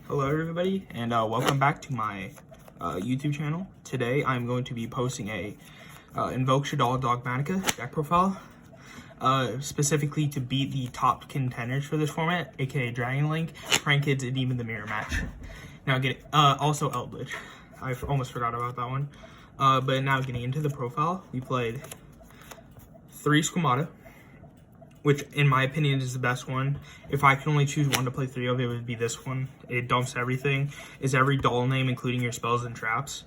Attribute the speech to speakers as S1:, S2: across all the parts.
S1: Hello everybody, and welcome back to my YouTube channel. Today I'm going to be posting a Invoked shaddoll dogmatika deck profile, specifically to beat the top contenders for this format, aka Dragon Link, Prank Kids, and even the Mirror Match. Now also Eldritch. I almost forgot about that one. But now getting into the profile, we played 3 Squamata, which in my opinion is the best one. If I could only choose one to play 3 of, it would be this one. It dumps everything. It's every doll name, including your spells and traps,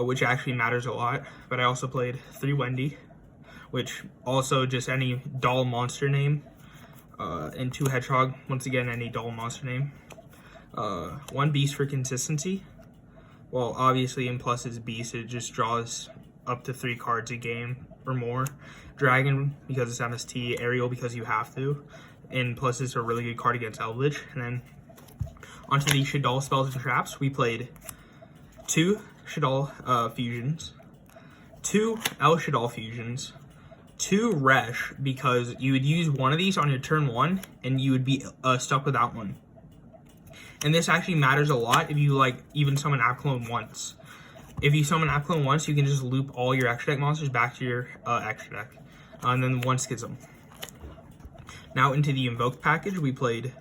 S1: which actually matters a lot. But I also played 3 Wendy, which also just any doll monster name, and 2 Hedgehog, once again any doll monster name. 1 Beast for consistency. Well, obviously in plus it's Beast, it just draws up to 3 cards a game or more. Dragon because it's MST, Ariel because you have to, and plus it's a really good card against Eldritch. And then onto the shaddoll spells and traps, we played 2 shaddoll fusions, 2 El shaddoll fusions, 2 Resh because you would use one of these on your turn 1 and you would be stuck without one. And this actually matters a lot if you even summon Apclone once. If you summon Apclone once, you can just loop all your extra deck monsters back to your extra deck. And then 1 Schism. Now into the Invoked package, we played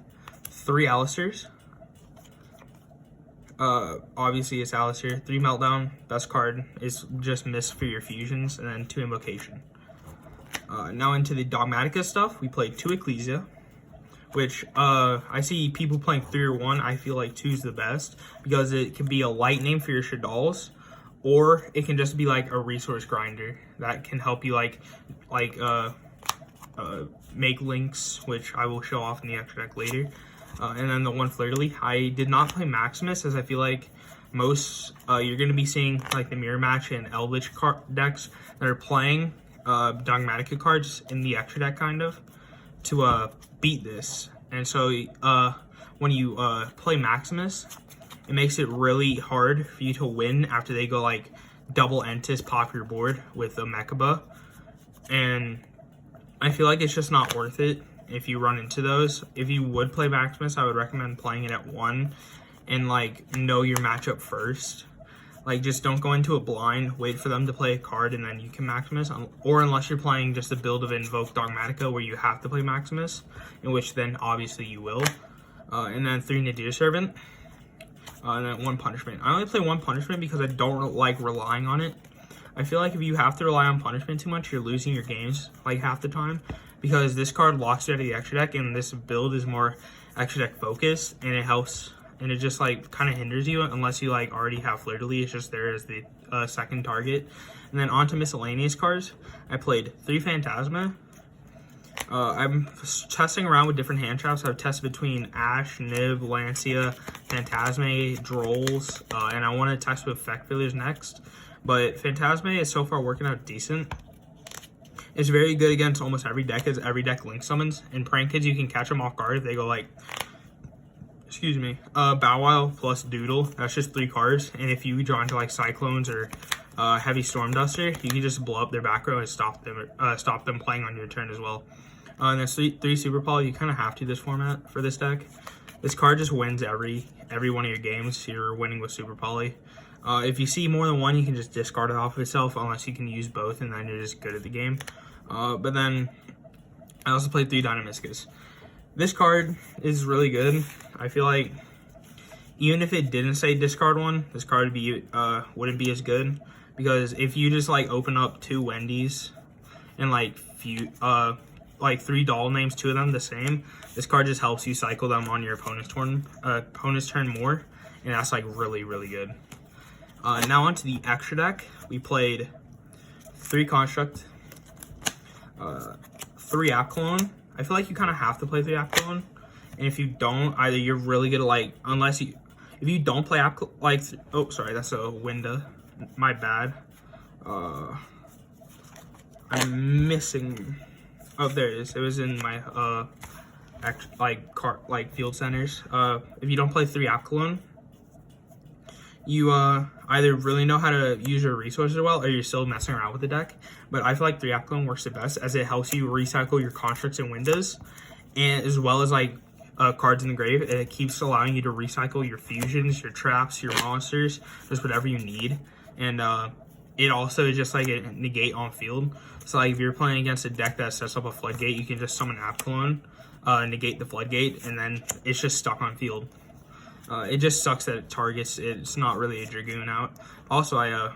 S1: 3 Alistairs. Obviously it's Alistair. 3 Meltdown, best card, is just missed for your fusions, and then 2 Invocation. Now into the Dogmatika stuff, we played 2 Ecclesia, which I see people playing 3 or 1. I feel like 2 is the best because it can be a light name for your shaddolls, or it can just be like a resource grinder that can help you make links, which I will show off in the extra deck later. And then the 1 Flirtily. I did not play Maximus as I feel like most you're going to be seeing like the Mirror Match and Eldritch decks that are playing Dogmatika cards in the extra deck kind of to beat this. And so when you play Maximus, it makes it really hard for you to win after they go like double Entis pop your board with a Mechaba. And I feel like it's just not worth it if you run into those. If you would play Maximus, I would recommend playing it at 1 and know your matchup first. Just don't go into it blind, wait for them to play a card and then you can Maximus. Or unless you're playing just a build of Invoked Dogmatika where you have to play Maximus, in which then obviously you will. And then 3 Nadir Servant. And then 1 Punishment. I only play 1 Punishment because I don't like relying on it. I feel like if you have to rely on Punishment too much, you're losing your games half the time. Because this card locks you out of the extra deck, and this build is more extra deck focused, and it helps. And it just kind of hinders you unless you already have Flirtily. It's just there as the second target. And then onto miscellaneous cards, I played 3 Phantasma. I'm testing around with different hand traps. I've tested between Ash, Nib, Lancia, Phantasma, Drolls, and I want to test with Effect Failures next. But Phantasma is so far working out decent. It's very good against almost every deck, as every deck link summons. In Prank Kids, you can catch them off guard if they go Bow Wow plus Doodle. That's just 3 cards. And if you draw into Cyclones or Heavy Storm Duster, you can just blow up their back row and stop them playing on your turn as well. And then 3 Super Poly, you kind of have to this format for this deck. This card just wins every one of your games. You're winning with Super Poly. If you see more than 1, you can just discard it off of itself, unless you can use both, and then you're just good at the game. But then I also played 3 Dynamiscus. This card is really good. I feel like even if it didn't say discard 1, this card wouldn't be as good, because if you just open up 2 Wendy's and 3 doll names, 2 of them the same, this card just helps you cycle them on your opponent's turn more, and that's really good. Now onto the extra deck, we played 3 Construct, 3 Apclone. I feel like you kind of have to play 3 Apclone, and if you don't, either you're really good at if you don't play Apclone, oh sorry, that's a Winda, my bad. I'm missing. Oh, there it is. It was in my field centers. If you don't play 3 Apclone, you either really know how to use your resources well, or you're still messing around with the deck. But I feel like 3 Apclone works the best, as it helps you recycle your constructs and windows, and as well as cards in the grave, and it keeps allowing you to recycle your fusions, your traps, your monsters, just whatever you need. And it also is just like a negate on field. So like if you're playing against a deck that sets up a floodgate, you can just summon Apclone, negate the floodgate, and then it's just stuck on field. It just sucks that it targets. It's not really a Dragoon out. Also,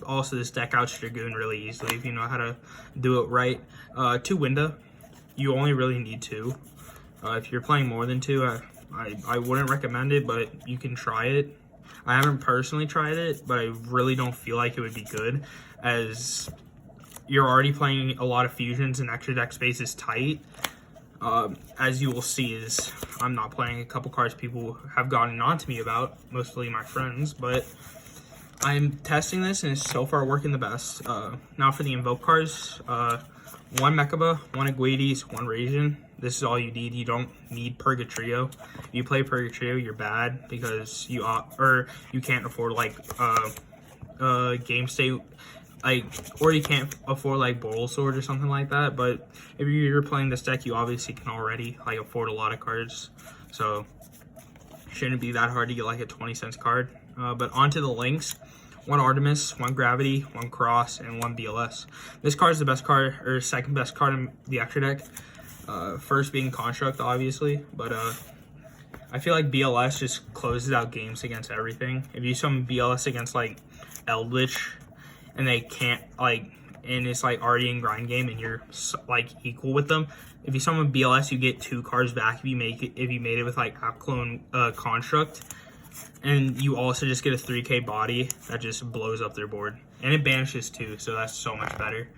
S1: also this deck outs Dragoon really easily if you know how to do it right. 2 Winda. You only really need 2. If you're playing more than 2, I wouldn't recommend it, but you can try it. I haven't personally tried it, but I really don't feel like it would be good, as you're already playing a lot of fusions and extra deck space is tight. As you will see, is I'm not playing a couple cards people have gotten on to me about, mostly my friends, but I'm testing this and it's so far working the best. Now for the Invoked cards, 1 Mechaba, 1 Aguides, 1 Raisin. This is all you need. You don't need Purgatrio. If you play Purgatrio, you're bad because you can't afford like game state, like, or you can't afford like Boral Sword or something like that. But if you're playing this deck, you obviously can already like afford a lot of cards, so it shouldn't be that hard to get like a 20-cent card. But onto the links. 1 Artemis, 1 Gravity, 1 Cross, and 1 BLS. This card is the best card, or second best card in the extra deck. First being Construct, obviously, but I feel like BLS just closes out games against everything. If you summon BLS against like Eldritch, and they can't like, and it's like already in grind game, and you're like equal with them. If you summon BLS, you get 2 cards back if you made it with like Apclone Construct. And you also just get a 3k body that just blows up their board. And it banishes too, so that's so much better.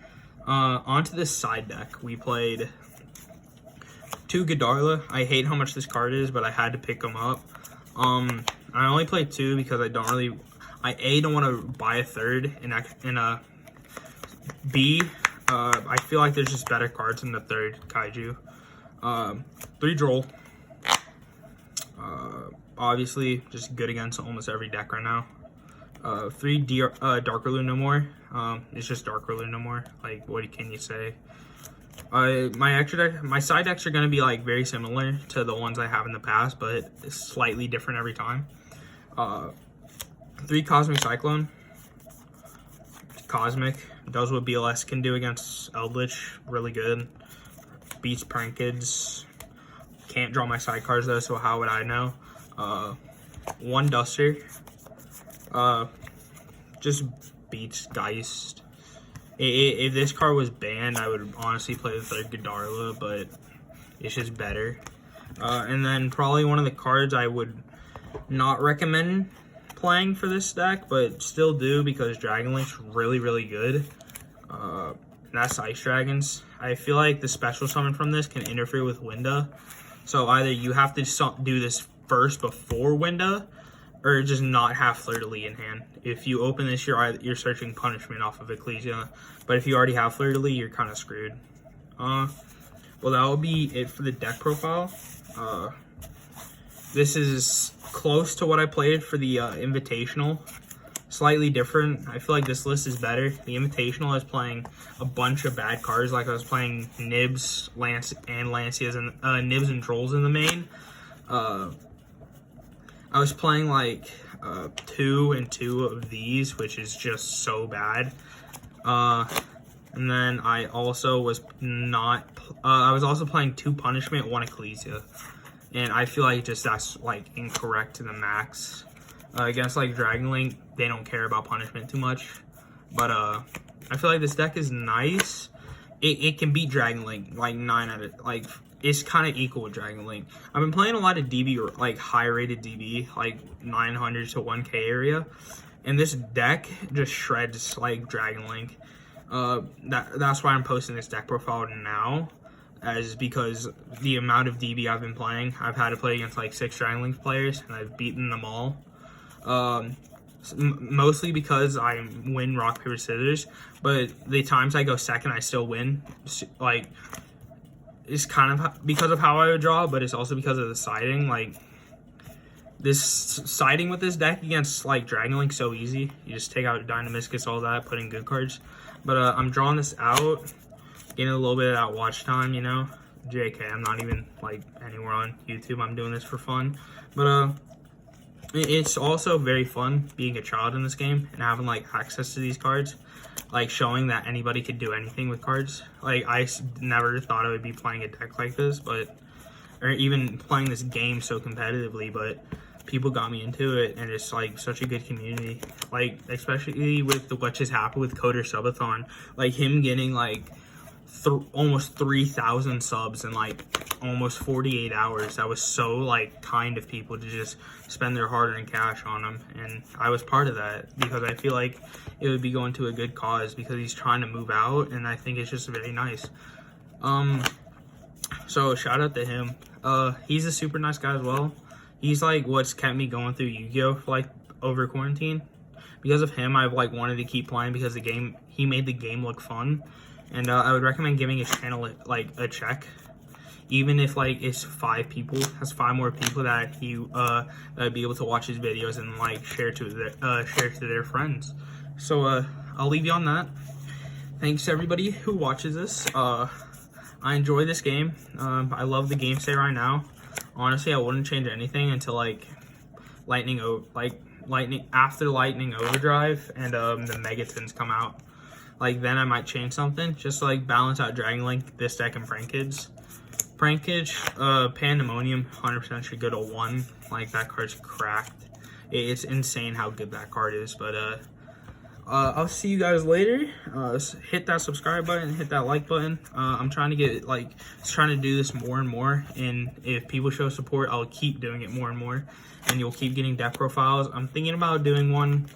S1: Onto this side deck, we played 2 Godarla. I hate how much this card is, but I had to pick them up. I only played 2 because I don't really... I don't want to buy a 3rd, and B, I feel like there's just better cards in the 3rd Kaiju. 3 Droll. Obviously, just good against almost every deck right now. 3 Darkerlune no more. It's just Darkerlune no more. Like, what can you say? My side decks are gonna be like very similar to the ones I have in the past, but it's slightly different every time. 3 Cosmic Cyclone. Cosmic does what BLS can do against Eldritch, really good. Beats Prankids. Can't draw my side cards though, so how would I know? 1 Duster. Just beats Geist. If this card was banned, I would honestly play the 3rd Godarla, but it's just better. And then probably one of the cards I would not recommend playing for this deck, but still do because Dragon Link's really, really good. That's Ice Dragons. I feel like the special summon from this can interfere with Winda. So either you have to do this first before Winda, or just not have Fleur-de-Lis in hand. If you open this, you're searching punishment off of Ecclesia. But if you already have Fleur-de-Lis, you're kind of screwed. Well, that will be it for the deck profile. This is close to what I played for the Invitational. Slightly different. I feel like this list is better. The Invitational, I was playing a bunch of bad cards. Like I was playing Nibs, Lancias, and Nibs and Trolls in the main. I was playing like 2 and 2 of these, which is just so bad. And then I also was I was also playing 2 Punishment, 1 Ecclesia. And I feel like just that's like incorrect to the max. Against like Dragon Link, they don't care about punishment too much. But I feel like this deck is nice. It can beat Dragon Link like 9 out of like it's kind of equal with Dragon Link. I've been playing a lot of DB, or like high rated DB, like 900 to 1k area, and this deck just shreds like Dragon Link. That's why I'm posting this deck profile now, as because the amount of DB I've been playing, I've had to play against like 6 Dragon Link players, and I've beaten them all. Mostly because I win rock paper scissors, but the times I go second, I still win. Like, it's kind of because of how I would draw, but it's also because of the siding. Like, this siding with this deck against like Dragon Link so easy. You just take out Dynamiscus, all that, put in good cards. But I'm drawing this out, getting a little bit of that watch time, you know. JK, I'm not even like anywhere on YouTube. I'm doing this for fun. But it's also very fun being a child in this game and having like access to these cards, like showing that anybody could do anything with cards. Like I never thought I would be playing a deck like this, or even playing this game so competitively, but people got me into it, and it's like such a good community. Like especially with what just happened with Coder Subathon, like him getting like almost 3,000 subs in like almost 48 hours. That was so like kind of people to just spend their hard-earned cash on him, and I was part of that because I feel like it would be going to a good cause because he's trying to move out, and I think it's just very nice. So shout out to him. He's a super nice guy as well. He's like what's kept me going through Yu-Gi-Oh for like over quarantine. Because of him, I've like wanted to keep playing because he made the game look fun. And I would recommend giving his channel like a check, even if like it's 5 people, has 5 more people that that'd be able to watch his videos and like share to their friends. So I'll leave you on that. Thanks to everybody who watches this. I enjoy this game. I love the game state right now. Honestly, I wouldn't change anything until like Lightning after Lightning Overdrive and the Megatons come out. Like then I might change something, just like balance out Dragon Link, this deck, and Prankage. Pandemonium 100% should go to 1. Like that card's cracked. It's insane how good that card is. But I'll see you guys later. Hit that subscribe button, hit that like button. I'm trying to get trying to do this more and more, and if people show support, I'll keep doing it more and more, and you'll keep getting deck profiles. I'm thinking about doing one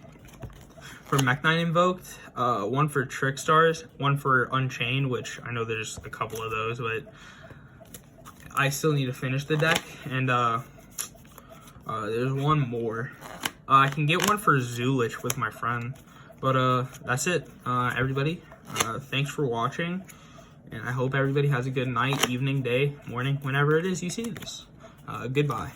S1: for Mech Knight Invoked, one for Trick Stars, one for Unchained, which I know there's a couple of those, but I still need to finish the deck, and there's one more. I can get one for Zulich with my friend, but that's it, everybody. Thanks for watching, and I hope everybody has a good night, evening, day, morning, whenever it is you see this. Goodbye.